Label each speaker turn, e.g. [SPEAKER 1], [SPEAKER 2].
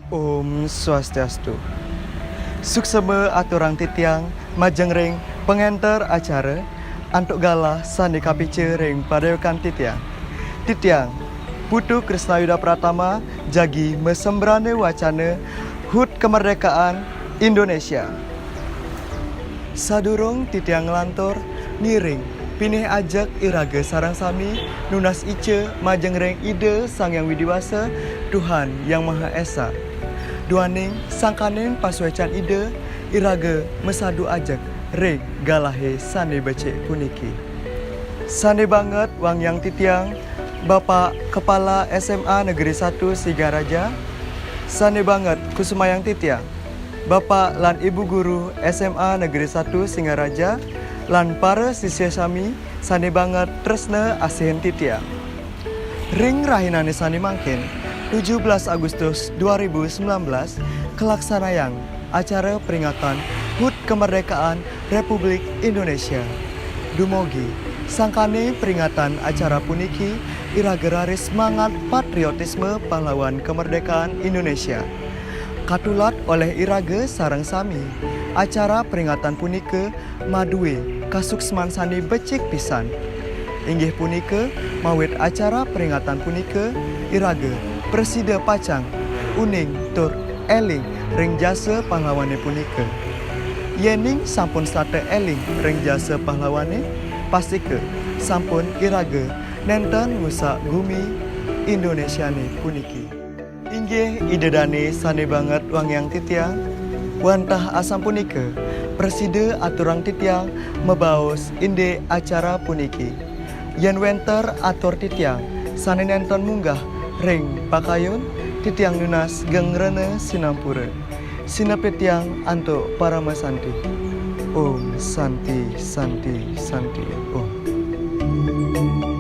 [SPEAKER 1] Om Swastiastu. Suksema aturang titiang majeng ring pengenter acara antuk galah sani kapice ring padewekan titiang. Titiang Putu Krisnayuda Pratama jagi mesembrane wacana HUT Kemerdekaan Indonesia. Sadurung titiang ngelantur niring pinih ajak iraga sarang sami nunas ice majeng ring ide Sang Yang Widiwasa Tuhan Yang Maha Esa. Duaning sangkaning paswecan ide iraga mesadu ajak ring galahe sane becek puniki. Sane banget wang yang titiang Bapak Kepala SMA Negeri 1 Sigaraja. Sane banget kusumayang titiang Bapak lan Ibu Guru SMA Negeri 1 Singaraja lan para siswa sami sane banget tresna asihin titiang. Ring rahinane sane mangkin 17 Agustus 2019 kelaksanayang acara peringatan HUT Kemerdekaan Republik Indonesia. Dumugi sangkane peringatan acara puniki iraga-raris semangat patriotisme pahlawan kemerdekaan Indonesia. Katulat oleh iraga sareng sami, acara peringatan punika maduwe kasuksman sani becik pisan. Inggih punika mawit acara peringatan punika iraga Presida Pacang uning tur eling ring jasa pahlawane punika. Yening sampun sate eling ring jasa pahlawane pastike sampun iraga nenten ngusak gumi Indonesiane puniki. Inggih idedane sane banget wang yang titiang wantah asam punika Presida aturang titiang mebaos inde acara puniki. Yen wenter atur titiang sane nenten munggah ring pakayun titiang nunas gengrene sinampura. Sinapetiang antuk para masanti. Om Santi Santi Santi Om.